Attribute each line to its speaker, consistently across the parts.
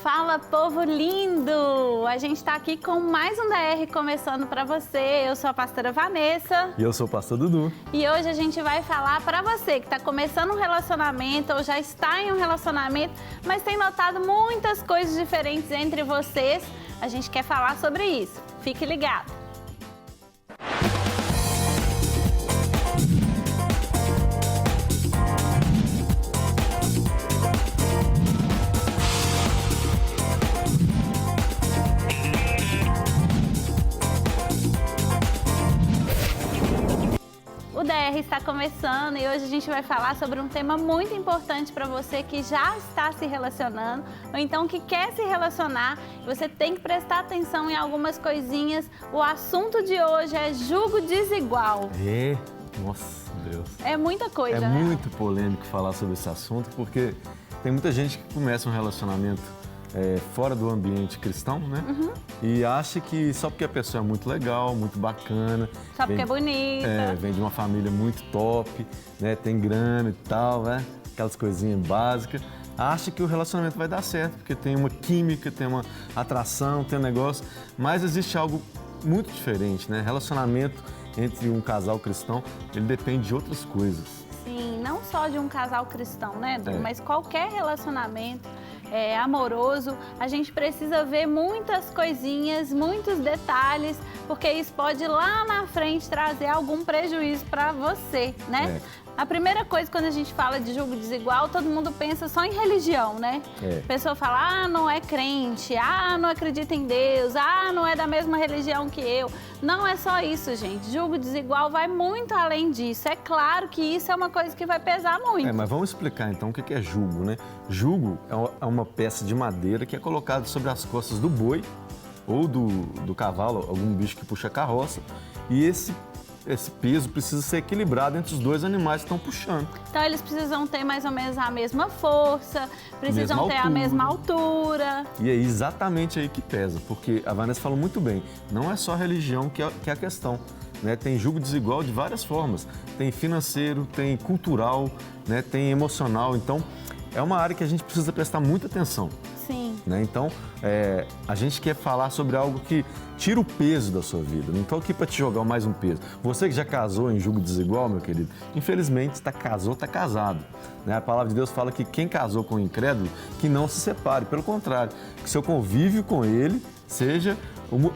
Speaker 1: Fala, povo lindo! A gente está aqui com mais um DR começando para você. Eu sou a pastora Vanessa.
Speaker 2: E eu sou o pastor Dudu.
Speaker 1: E hoje a gente vai falar para você que está começando um relacionamento ou já está em um relacionamento, mas tem notado muitas coisas diferentes entre vocês. A gente quer falar sobre isso. Fique ligado! O DR está começando e hoje a gente vai falar sobre um tema muito importante para você que já está se relacionando ou então que quer se relacionar. Você tem que prestar atenção em algumas coisinhas. O assunto de hoje é julgo desigual.
Speaker 2: Nossa, Deus.
Speaker 1: É muita coisa,
Speaker 2: né?
Speaker 1: É
Speaker 2: muito polêmico falar sobre esse assunto porque tem muita gente que começa um relacionamento fora do ambiente cristão, né? E acha que só porque a pessoa é muito legal, muito bacana.
Speaker 1: Só porque é bonita.
Speaker 2: Vem de uma família muito top, né? Tem grana e tal, né? Aquelas coisinhas básicas. Acha que o relacionamento vai dar certo, porque tem uma química, tem uma atração, tem um negócio. Mas existe algo muito diferente, né? Relacionamento entre um casal cristão, ele depende de outras coisas.
Speaker 1: Sim, não só de um casal cristão, né, Edu? Mas qualquer relacionamento amoroso, a gente precisa ver muitas coisinhas, muitos detalhes, porque isso pode lá na frente trazer algum prejuízo para você, né? A primeira coisa, quando a gente fala de julgo desigual, todo mundo pensa só em religião, né? A pessoa fala, não é crente, não acredita em Deus, não é da mesma religião que eu. Não é só isso, gente. Julgo desigual vai muito além disso. É claro que isso é uma coisa que vai pesar muito.
Speaker 2: Mas vamos explicar então o que é jugo, né? Jugo é uma peça de madeira que é colocada sobre as costas do boi ou do cavalo, algum bicho que puxa a carroça, e esse peso precisa ser equilibrado entre os dois animais que estão puxando.
Speaker 1: Então eles precisam ter mais ou menos a mesma força, precisam ter a mesma altura.
Speaker 2: E é exatamente aí que pesa, porque a Vanessa falou muito bem, não é só a religião que é a questão, né? Tem julgo desigual de várias formas, tem financeiro, tem cultural, né? Tem emocional, então é uma área que a gente precisa prestar muita atenção.
Speaker 1: Sim.
Speaker 2: Né? Então, a gente quer falar sobre algo que tira o peso da sua vida. Não estou aqui para te jogar mais um peso. Você que já casou em julgo desigual, meu querido, infelizmente, casou, está casado. Né? A palavra de Deus fala que quem casou com o incrédulo, que não se separe. Pelo contrário, que seu convívio com ele seja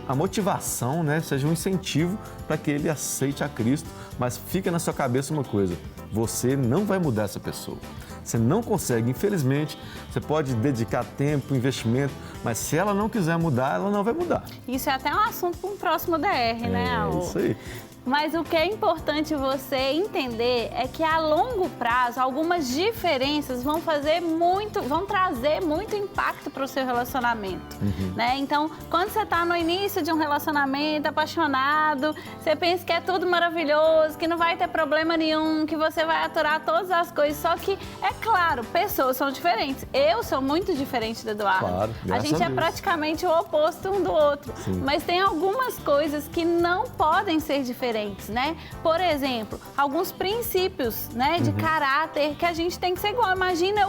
Speaker 2: a motivação, né? Seja um incentivo para que ele aceite a Cristo. Mas fica na sua cabeça uma coisa, você não vai mudar essa pessoa. Você não consegue, infelizmente, você pode dedicar tempo, investimento, mas se ela não quiser mudar, ela não vai mudar.
Speaker 1: Isso é até um assunto para um próximo DR, né?
Speaker 2: É isso aí.
Speaker 1: Mas o que é importante você entender é que a longo prazo, algumas diferenças vão trazer muito impacto para o seu relacionamento, né? Então, quando você está no início de um relacionamento, apaixonado, você pensa que é tudo maravilhoso, que não vai ter problema nenhum, que você vai aturar todas as coisas, só que, é claro, pessoas são diferentes. Eu sou muito diferente do Eduardo.
Speaker 2: Claro,
Speaker 1: a gente é praticamente o oposto um do outro.
Speaker 2: Sim.
Speaker 1: Mas tem algumas coisas que não podem ser diferentes, né? Por exemplo, alguns princípios, né, de caráter que a gente tem que ser igual. Imagina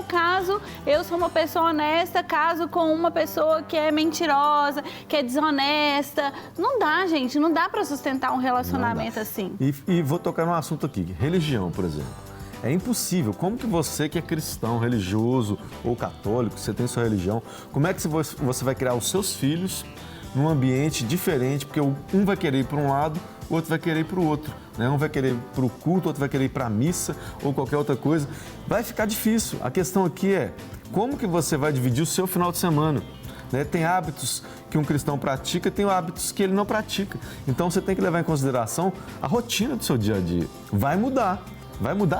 Speaker 1: eu sou uma pessoa honesta, caso com uma pessoa que é mentirosa, que é desonesta. Não dá, gente, não dá para sustentar um relacionamento assim.
Speaker 2: E vou tocar num assunto aqui, religião, por exemplo. É impossível. Como que você que é cristão, religioso ou católico, você tem sua religião, como é que você vai criar os seus filhos num ambiente diferente, porque um vai querer ir para um lado, o outro vai querer ir para o outro, né? Um vai querer ir para o culto, outro vai querer ir para a missa ou qualquer outra coisa. Vai ficar difícil. A questão aqui é como que você vai dividir o seu final de semana, né? Tem hábitos que um cristão pratica, tem hábitos que ele não pratica. Então você tem que levar em consideração a rotina do seu dia a dia. Vai mudar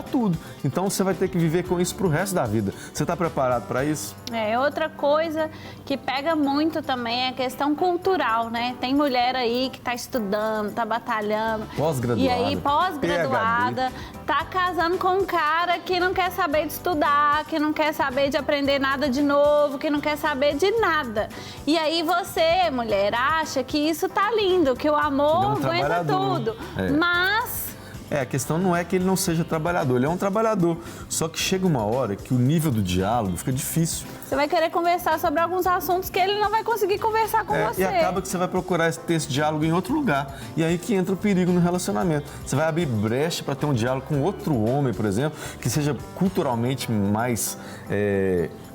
Speaker 2: tudo. Então você vai ter que viver com isso pro resto da vida. Você está preparado para isso?
Speaker 1: Outra coisa que pega muito também é a questão cultural, né? Tem mulher aí que está estudando, está batalhando.
Speaker 2: Pós-graduada.
Speaker 1: E aí, pós-graduada, tá casando com um cara que não quer saber de estudar, que não quer saber de aprender nada de novo, que não quer saber de nada. E aí você, mulher, acha que isso tá lindo, que o amor aguenta tudo. Mas
Speaker 2: a questão não é que ele não seja trabalhador, ele é um trabalhador. Só que chega uma hora que o nível do diálogo fica difícil.
Speaker 1: Você vai querer conversar sobre alguns assuntos que ele não vai conseguir conversar com você.
Speaker 2: E acaba que você vai procurar ter esse diálogo em outro lugar. E aí que entra o perigo no relacionamento. Você vai abrir brecha para ter um diálogo com outro homem, por exemplo, que seja culturalmente mais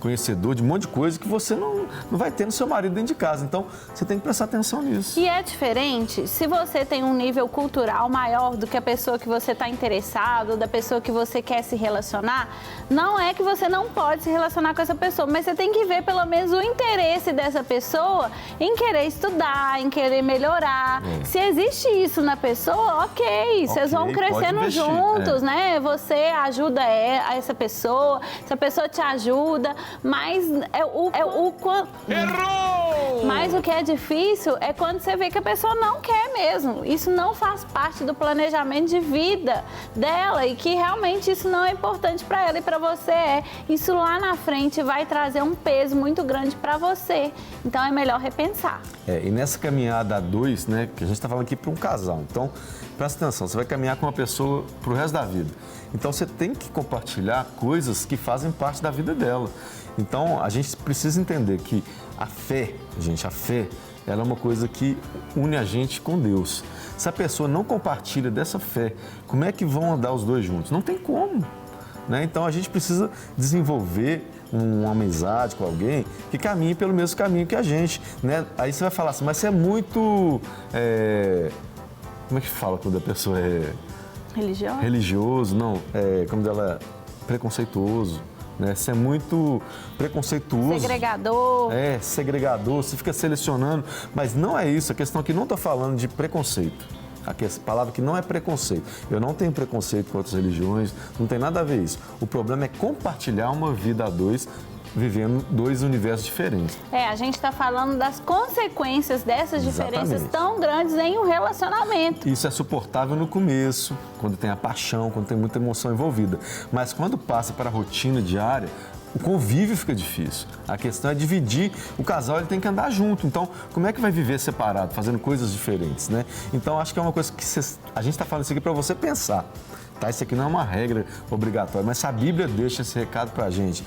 Speaker 2: conhecedor de um monte de coisa que você não vai ter no seu marido dentro de casa. Então, você tem que prestar atenção nisso.
Speaker 1: E é diferente se você tem um nível cultural maior do que a pessoa que você está interessado, da pessoa que você quer se relacionar. Não é que você não pode se relacionar com essa pessoa, mas você tem que ver pelo menos o interesse dessa pessoa em querer estudar, em querer melhorar. Se existe isso na pessoa, ok, vocês vão crescendo juntos, né? Você ajuda essa pessoa te ajuda, mas Errou! Mas o que é difícil é quando você vê que a pessoa não quer mesmo. Isso não faz parte do planejamento de vida dela e que realmente isso não é importante para ela e para você. Isso lá na frente vai trazer um peso muito grande para você. Então é melhor repensar.
Speaker 2: E nessa caminhada a dois, né, que a gente está falando aqui para um casal. Então, presta atenção, você vai caminhar com uma pessoa para o resto da vida. Então, você tem que compartilhar coisas que fazem parte da vida dela. Então, a gente precisa entender que a fé, ela é uma coisa que une a gente com Deus. Se a pessoa não compartilha dessa fé, como é que vão andar os dois juntos? Não tem como, né? Então, a gente precisa desenvolver uma amizade com alguém que caminhe pelo mesmo caminho que a gente, né? Aí você vai falar assim, mas você é muito... Como é que fala quando a pessoa é... Religioso, não. Como ela é preconceituoso. Né? Você é muito preconceituoso. Segregador, você fica selecionando. Mas não é isso, a questão aqui não está falando de preconceito. A palavra que não é preconceito. Eu não tenho preconceito com outras religiões, não tem nada a ver isso. O problema é compartilhar uma vida a dois, vivendo dois universos diferentes.
Speaker 1: A gente está falando das consequências dessas diferenças tão grandes em um relacionamento.
Speaker 2: Isso é suportável no começo, quando tem a paixão, quando tem muita emoção envolvida. Mas quando passa para a rotina diária, o convívio fica difícil. A questão é dividir. O casal ele tem que andar junto. Então, como é que vai viver separado, fazendo coisas diferentes, né? Então, acho que é uma coisa que a gente está falando isso aqui para você pensar. Tá? Isso aqui não é uma regra obrigatória, mas se a Bíblia deixa esse recado para a gente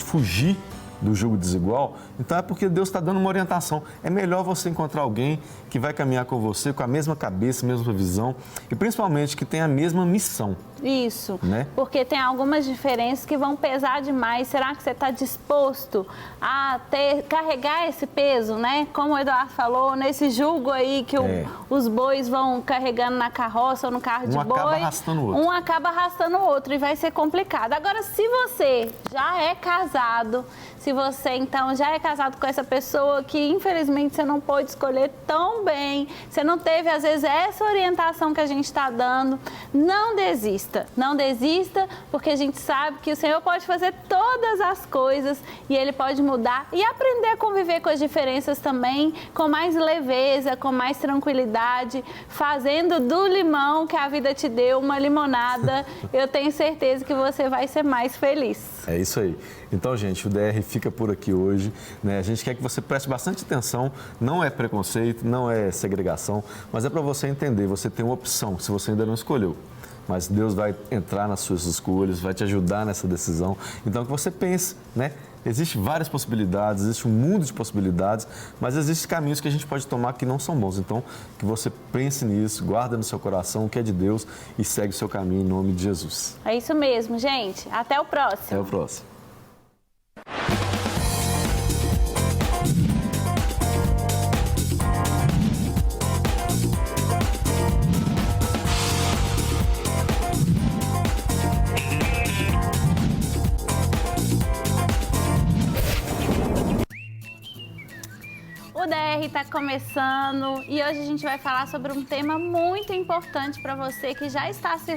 Speaker 2: fugir do jugo desigual, então é porque Deus está dando uma orientação. É melhor você encontrar alguém que vai caminhar com você com a mesma cabeça, mesma visão e principalmente que tem a mesma missão.
Speaker 1: Isso,
Speaker 2: né?
Speaker 1: Porque tem algumas diferenças que vão pesar demais. Será que você está disposto a carregar esse peso, né? Como o Eduardo falou, nesse jugo aí que os bois vão carregando na carroça ou no carro de boi.
Speaker 2: Um acaba arrastando o outro.
Speaker 1: Um acaba arrastando o outro e vai ser complicado. Agora, se você já é casado, se você então já é casado com essa pessoa que infelizmente você não pôde escolher tão bem, você não teve às vezes essa orientação que a gente está dando, não desista. Não desista, porque a gente sabe que o Senhor pode fazer todas as coisas e Ele pode mudar e aprender a conviver com as diferenças também, com mais leveza, com mais tranquilidade, fazendo do limão que a vida te deu uma limonada. Eu tenho certeza que você vai ser mais feliz.
Speaker 2: É isso aí. Então, gente, o DR fica por aqui hoje, né? A gente quer que você preste bastante atenção. Não é preconceito, não é segregação, mas é para você entender. Você tem uma opção, se você ainda não escolheu. Mas Deus vai entrar nas suas escolhas, vai te ajudar nessa decisão. Então, que você pense, né? Existem várias possibilidades, existe um mundo de possibilidades, mas existem caminhos que a gente pode tomar que não são bons. Então, que você pense nisso, guarda no seu coração o que é de Deus e segue o seu caminho em nome de Jesus.
Speaker 1: É isso mesmo, gente. Até o próximo.
Speaker 2: Até o próximo.
Speaker 1: O DR está começando e hoje a gente vai falar sobre um tema muito importante para você que já está se